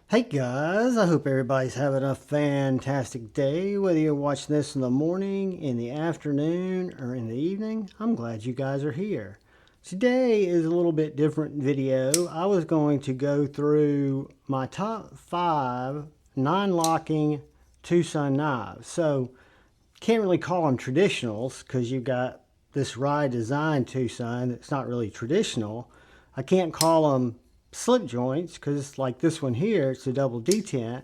Hey guys, I hope everybody's having a fantastic day. Whether you're watching this in the morning, in the afternoon, or in the evening, I'm glad you guys are here. Today is a little bit different video. I was going to go through my top 5 non-locking TwoSun knives. So, can't really call them traditionals because you've got this Rye design TwoSun that's not really traditional. I can't call them slip joints because like this one here, it's a double detent.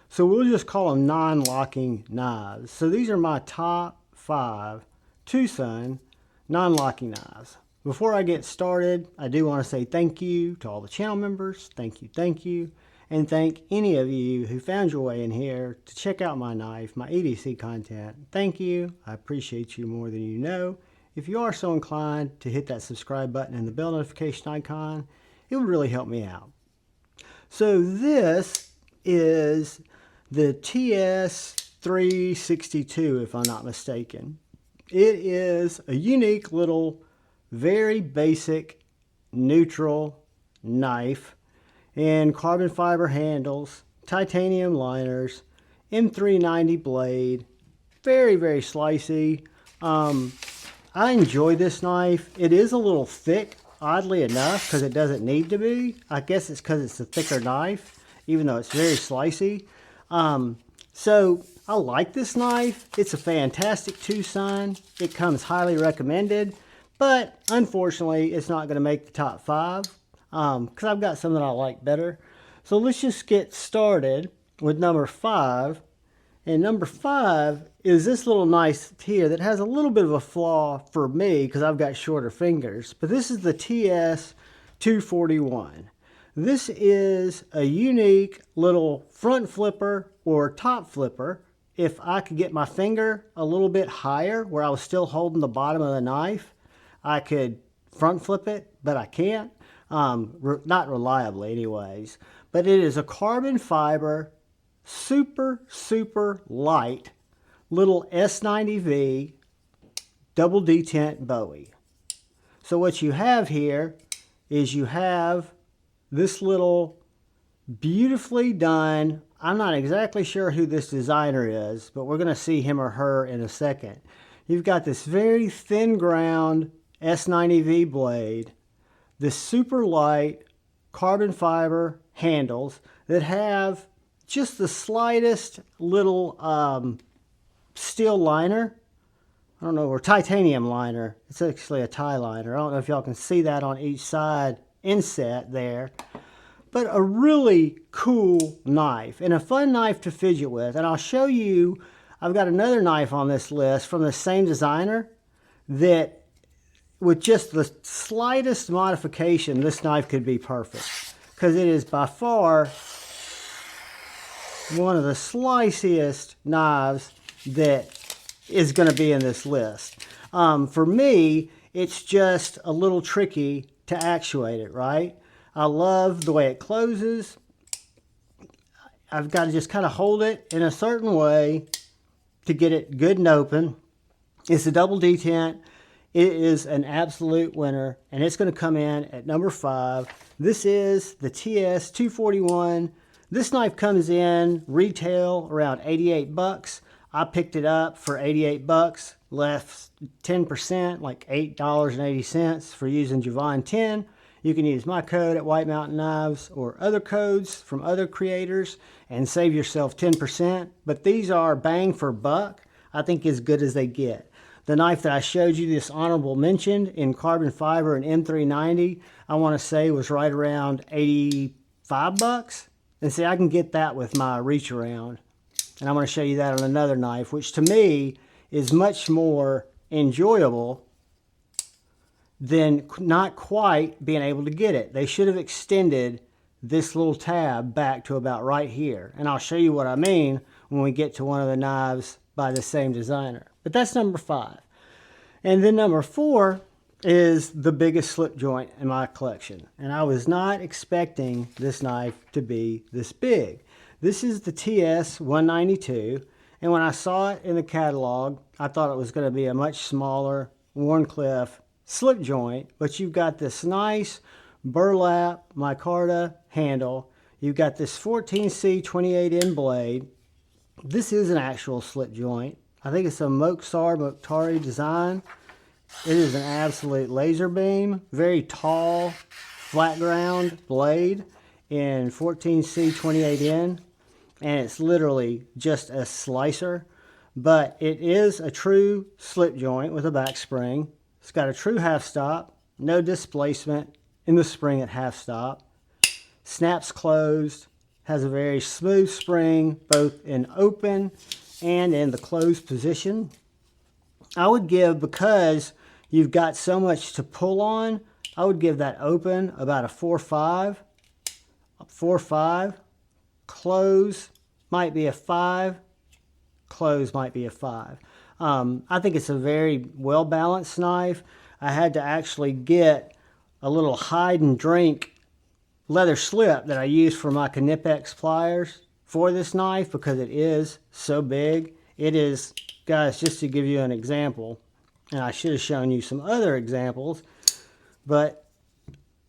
So we'll just call them non-locking knives. So these are my top 5 TwoSun non-locking knives. Before I get started, I do want to say thank you to all the channel members. Thank you. And thank any of you who found your way in here to check out my knife, my EDC content. Thank you. I appreciate you more than you know. If you are so inclined to hit that subscribe button and the bell notification icon, it would really help me out. So this is the TS362, if I'm not mistaken. It is a unique little, very basic, neutral knife and carbon fiber handles, titanium liners, M390 blade, very slicey. I enjoy this knife. It is a little thick, oddly enough, because it doesn't need to be. I guess it's because it's a thicker knife, even though it's very slicey. So I like this knife. It's a fantastic TwoSun. It comes highly recommended, but unfortunately, it's not going to make the top 5 because I've got some that I like better. So let's just get started with number 5. And number 5 is this little knife here that has a little bit of a flaw for me because I've got shorter fingers. But this is the TS241. This is a unique little front flipper or top flipper. If I could get my finger a little bit higher where I was still holding the bottom of the knife, I could front flip it, but I can't. Not reliably anyways. But it is a carbon fiber, super light little S90V double detent Bowie. So what you have here is you have this little beautifully done, I'm not exactly sure who this designer is, but we're going to see him or her in a second. You've got this very thin ground S90V blade, this super light carbon fiber handles that have just the slightest little steel liner. I don't know, or titanium liner. It's actually a tie liner. I don't know if y'all can see that on each side inset there. But a really cool knife and a fun knife to fidget with. And I'll show you, I've got another knife on this list from the same designer that with just the slightest modification, this knife could be perfect. Because it is by far one of the sliciest knives that is going to be in this list. For me, it's just a little tricky to actuate it, right? I love the way it closes. I've got to just kind of hold it in a certain way to get it good and open. It's a double detent. It is an absolute winner, and it's going to come in at number 5. This is the TS241. This knife comes in retail around 88 bucks. I picked it up for 88 bucks, left 10%, like $8.80 for using Javon 10. You can use my code at White Mountain Knives or other codes from other creators and save yourself 10%. But these are bang for buck, I think as good as they get. The knife that I showed you, this honorable mention in carbon fiber and M390, I want to say was right around 85 bucks. And see, I can get that with my reach around. And I'm going to show you that on another knife, which to me is much more enjoyable than not quite being able to get it. They should have extended this little tab back to about right here. And I'll show you what I mean when we get to one of the knives by the same designer. But that's number 5. And then number 4 is the biggest slip joint in my collection. And I was not expecting this knife to be this big. This is the TS192. And when I saw it in the catalog, I thought it was going to be a much smaller Wharncliffe slip joint. But you've got this nice burlap micarta handle. You've got this 14C28N blade. This is an actual slip joint. I think it's a Mokhtar design. It is an absolute laser beam, very tall, flat ground blade in 14C28N, and it's literally just a slicer, but it is a true slip joint with a back spring. It's got a true half stop, no displacement in the spring at half stop, snaps closed, has a very smooth spring both in open and in the closed position. I would give, because you've got so much to pull on, I would give that open about a 4.5. 4.5. Close might be a 5. Close might be a 5. I think it's a very well-balanced knife. I had to actually get a little hide and drink leather slip that I use for my Knipex pliers for this knife because it is so big. It is, guys, just to give you an example, and I should have shown you some other examples, but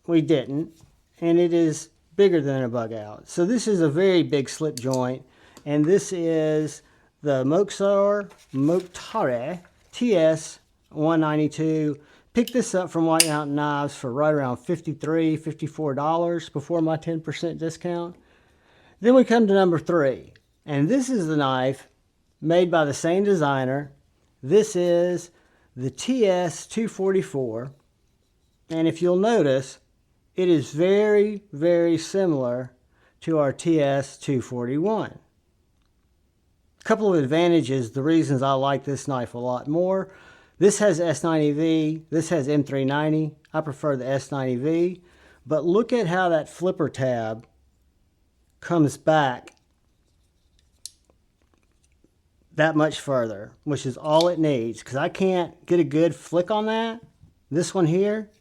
we didn't, and it is bigger than a bug out. So this is a very big slip joint, and this is the Mokhtar TS192. Picked this up from White Mountain Knives for right around $53, $54 before my 10% discount. Then we come to number 3, and this is the knife made by the same designer. This is the TS244, and if you'll notice, it is very, very similar to our TS241. A couple of advantages, the reasons I like this knife a lot more. This has S90V, this has M390. I prefer the S90V, but look at how that flipper tab comes back that much further, which is all it needs, because I can't get a good flick on that. This one here,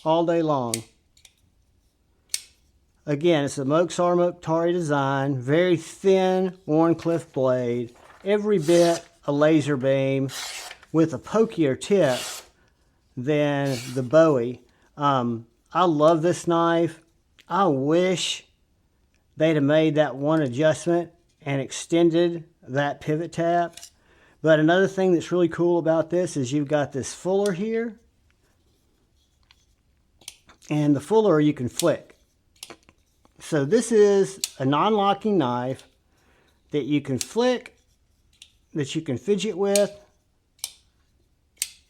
all day long. Again, it's a Mokhtar design, very thin Wharncliffe blade, every bit a laser beam with a pokier tip than the Bowie. I love this knife. I wish they'd have made that one adjustment and extended that pivot tab. But another thing that's really cool about this is you've got this fuller here, and the fuller you can flick. So this is a non-locking knife that you can flick, that you can fidget with.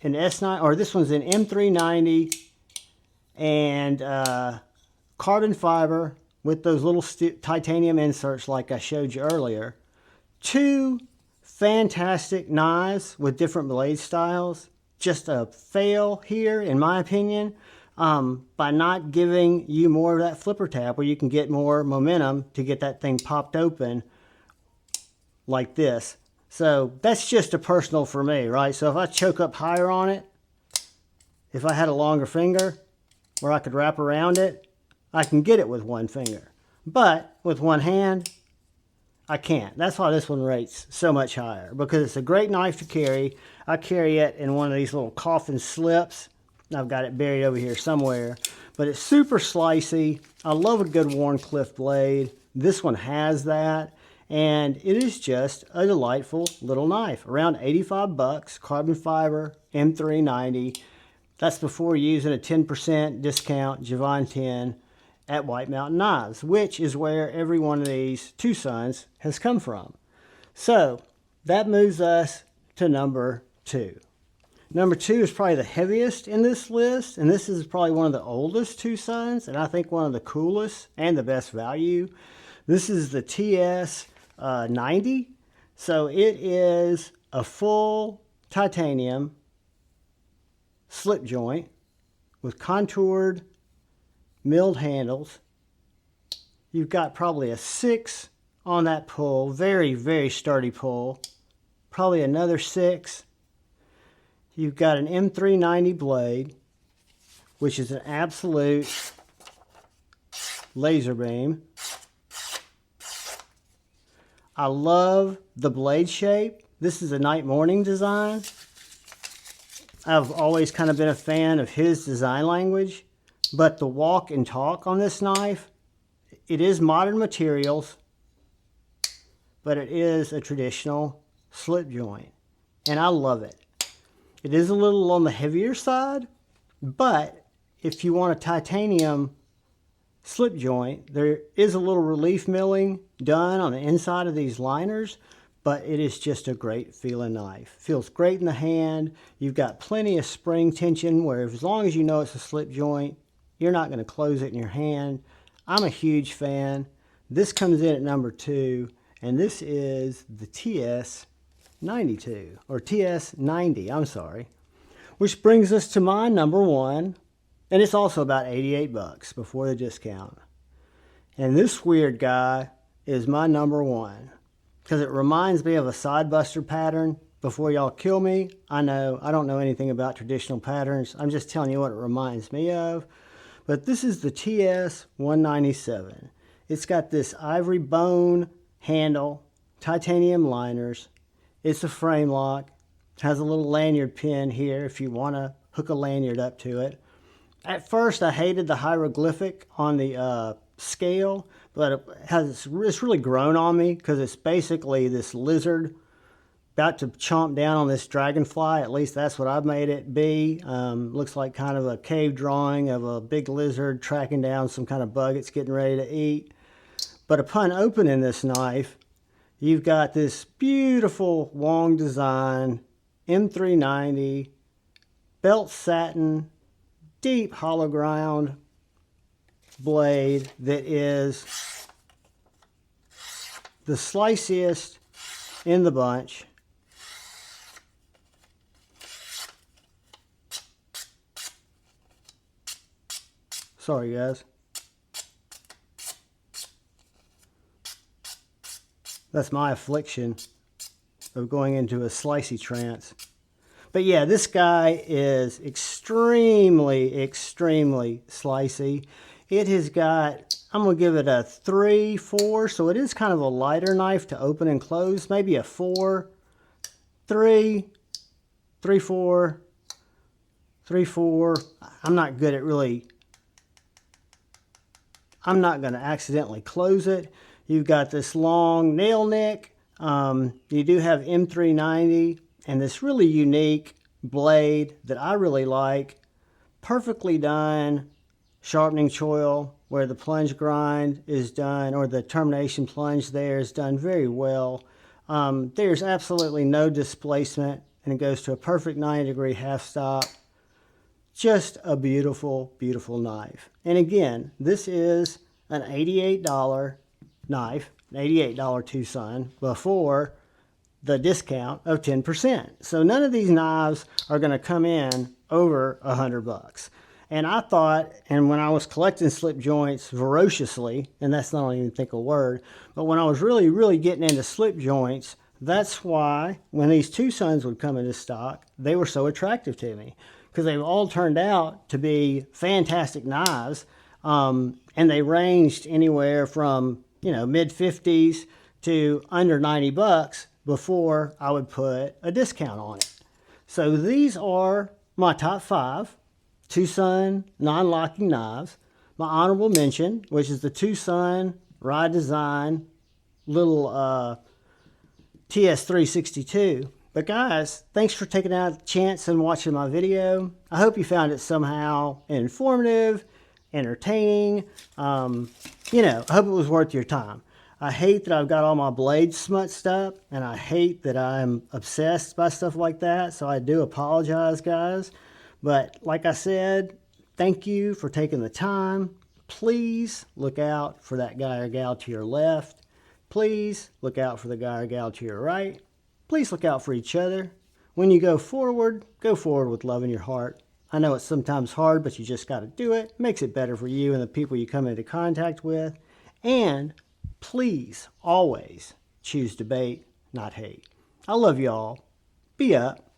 An S9, or this one's an M390 and carbon fiber with those little titanium inserts like I showed you earlier. 2 fantastic knives with different blade styles. Just a fail here, in my opinion, by not giving you more of that flipper tab where you can get more momentum to get that thing popped open like this. So that's just a personal for me, right? So if I choke up higher on it, if I had a longer finger where I could wrap around it, I can get it with one finger. But with one hand, I can't. That's why this one rates so much higher, because it's a great knife to carry. I carry it in one of these little coffin slips. I've got it buried over here somewhere, but it's super slicey. I love a good Wharncliffe blade. This one has that. And it is just a delightful little knife. Around 85 bucks, carbon fiber, M390. That's before using a 10% discount, Javon 10, at White Mountain Knives, which is where every one of these TwoSuns has come from. So that moves us to number 2. Number 2 is probably the heaviest in this list, and this is probably one of the oldest TwoSuns, and I think one of the coolest and the best value. This is the TS90. So it is a full titanium slip joint with contoured milled handles. You've got probably a 6 on that pull, very, very sturdy pull. Probably another 6. You've got an M390 blade, which is an absolute laser beam. I love the blade shape. This is a night morning design. I've always kind of been a fan of his design language, but the walk and talk on this knife it is modern materials, but it is a traditional slip joint, and I love it. It is a little on the heavier side, but if you want a titanium slip joint, there is a little relief milling done on the inside of these liners, but it is just a great feeling knife. Feels great in the hand. You've got plenty of spring tension where as long as you know it's a slip joint, you're not going to close it in your hand. I'm a huge fan. This comes in at number 2, and this is the TS92, or TS90, I'm sorry. Which brings us to my number 1, and it's also about 88 bucks before the discount. And this weird guy is my number 1 because it reminds me of a sidebuster pattern. Before y'all kill me, I know I don't know anything about traditional patterns. I'm just telling you what it reminds me of. But this is the TS197. It's got this ivory bone handle, titanium liners. It's a frame lock. It has a little lanyard pin here if you want to hook a lanyard up to it. At first, I hated the hieroglyphic on the scale, but it's really grown on me because it's basically this lizard about to chomp down on this dragonfly. At least that's what I've made it be. Looks like kind of a cave drawing of a big lizard tracking down some kind of bug it's getting ready to eat. But upon opening this knife, you've got this beautiful Wong design M390 belt satin deep hollow ground blade that is the sliciest in the bunch. Sorry guys. That's my affliction of going into a slicey trance. But yeah, this guy is extremely, extremely slicey. It has got, I'm going to give it a 3, 4, so it is kind of a lighter knife to open and close. Maybe a 4, 3, 3, 4, 3, 4. I'm not good at really, I'm not going to accidentally close it. You've got this long nail nick. You do have M390 and this really unique blade that I really like. Perfectly done sharpening choil where the plunge grind is done, or the termination plunge there is done very well. There's absolutely no displacement, and it goes to a perfect 90-degree half stop. Just a beautiful, beautiful knife. And again, this is an $88 knife, an $88 TwoSun before the discount of 10%. So none of these knives are going to come in over $100. And I thought, and when I was collecting slip joints voraciously, and that's not even think a word, but when I was really, really getting into slip joints, that's why when these TwoSuns would come into stock, they were so attractive to me, because they've all turned out to be fantastic knives, and they ranged anywhere from, you know, mid-50s to under 90 bucks before I would put a discount on it. So these are my top 5 TwoSun non-locking knives. My honorable mention, which is the TwoSun Ride Design little TS362. But guys, thanks for taking out the chance and watching my video. I hope you found it somehow informative, entertaining. You know, I hope it was worth your time. I hate that I've got all my blades smutsed up, and I hate that I'm obsessed by stuff like that, so I do apologize, guys. But like I said, thank you for taking the time. Please look out for that guy or gal to your left. Please look out for the guy or gal to your right. Please look out for each other. When you go forward with love in your heart. I know it's sometimes hard, but you just got to do it. It makes it better for you and the people you come into contact with. And please always choose debate, not hate. I love y'all. Be up.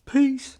Peace.